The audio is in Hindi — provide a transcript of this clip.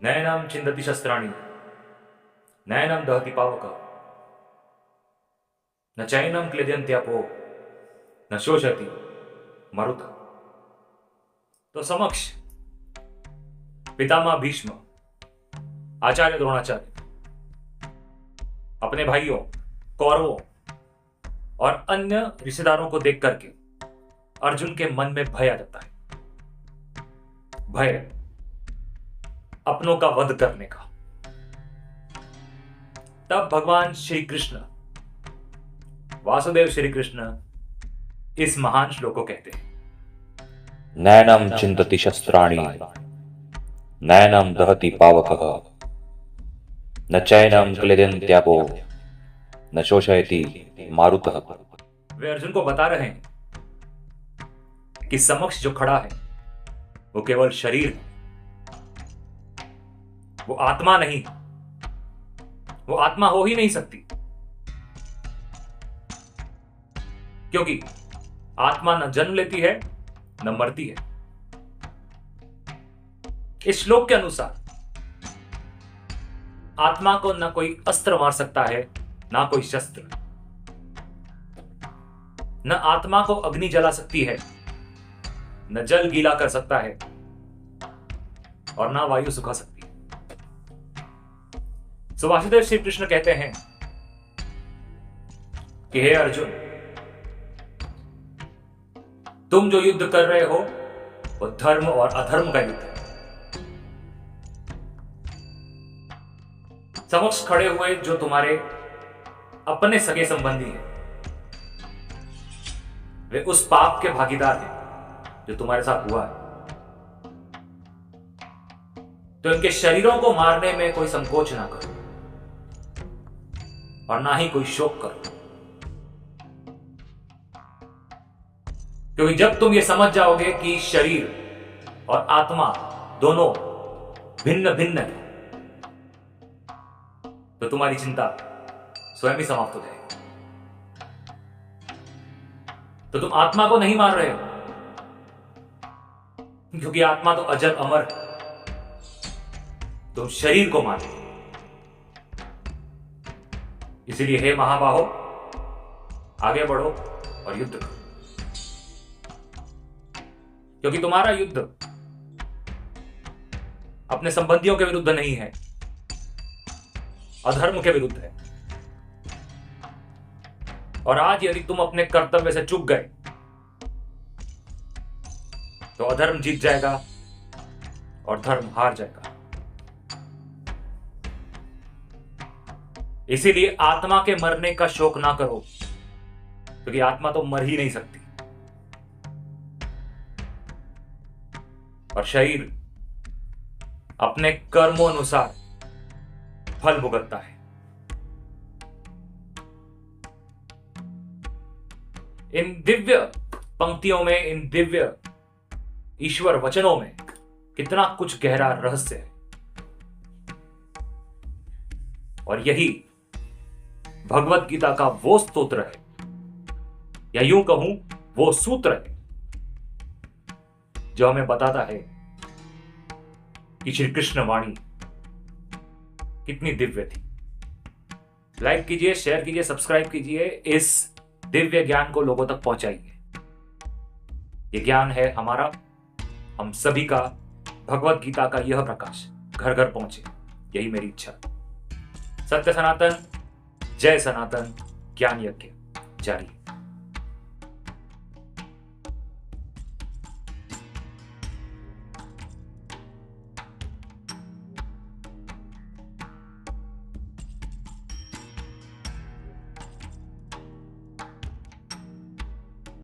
नयनं छिन्दति शस्त्राणि नयनं दहति पावक न चैनं क्लेदयन्त्यापो न शोषयति मरुत। तो समक्ष पितामह भीष्म, आचार्य द्रोणाचार्य अपने भाइयों कौरवों और अन्य रिश्तेदारों को देख करके अर्जुन के मन में भय आ जाता है। भय अपनों का वध करने का। तब भगवान श्री कृष्ण, वासुदेव श्री कृष्ण इस महान श्लोक को कहते हैं, नैनं चिन्तति शस्त्राणि नैनं दहति पावकः न चैनं क्लेदयन्त्यापो न शोषयति मारुतः। वे अर्जुन को बता रहे हैं कि समक्ष जो खड़ा है वो केवल शरीर है, वो आत्मा नहीं, वो आत्मा हो ही नहीं सकती, क्योंकि आत्मा न जन्म लेती है न मरती है। इस श्लोक के अनुसार आत्मा को न कोई अस्त्र मार सकता है ना कोई शस्त्र, न आत्मा को अग्नि जला सकती है, न जल गीला कर सकता है और ना वायु सुखा सकती है। सो वासुदेव श्री कृष्ण कहते हैं कि हे अर्जुन, तुम जो युद्ध कर रहे हो वो धर्म और अधर्म का युद्ध है। समक्ष खड़े हुए जो तुम्हारे अपने सगे संबंधी हैं, वे उस पाप के भागीदार हैं जो तुम्हारे साथ हुआ है। तो इनके शरीरों को मारने में कोई संकोच ना करो और ना ही कोई शोक करो, क्योंकि जब तुम ये समझ जाओगे कि शरीर और आत्मा दोनों भिन्न भिन्न है, तो तुम्हारी चिंता स्वयं ही समाप्त हो जाएगी। तो तुम आत्मा को नहीं मार रहे हो, क्योंकि आत्मा तो अजर अमर है। तुम शरीर को मार रहे हो। इसीलिए हे महाबाहो, आगे बढ़ो और युद्ध करो, क्योंकि तुम्हारा युद्ध अपने संबंधियों के विरुद्ध नहीं है, अधर्म के विरुद्ध है। और आज यदि तुम अपने कर्तव्य से चूक गए तो अधर्म जीत जाएगा और धर्म हार जाएगा। इसीलिए आत्मा के मरने का शोक ना करो, क्योंकि आत्मा तो मर ही नहीं सकती और शरीर अपने कर्मों अनुसार फल भुगतता है। इन दिव्य पंक्तियों में, इन दिव्य ईश्वर वचनों में कितना कुछ गहरा रहस्य है। और यही भगवत गीता का वो स्तोत्र है, या यूं कहूं वो सूत्र है, जो हमें बताता है कि श्री कृष्ण वाणी कितनी दिव्य थी। लाइक कीजिए, शेयर कीजिए, सब्सक्राइब कीजिए, इस दिव्य ज्ञान को लोगों तक पहुंचाइए। ये ज्ञान है हमारा, हम सभी का। भगवत गीता का यह प्रकाश घर घर पहुंचे, यही मेरी इच्छा। सत्य सनातन, जय सनातन, ज्ञान यज्ञ जारी।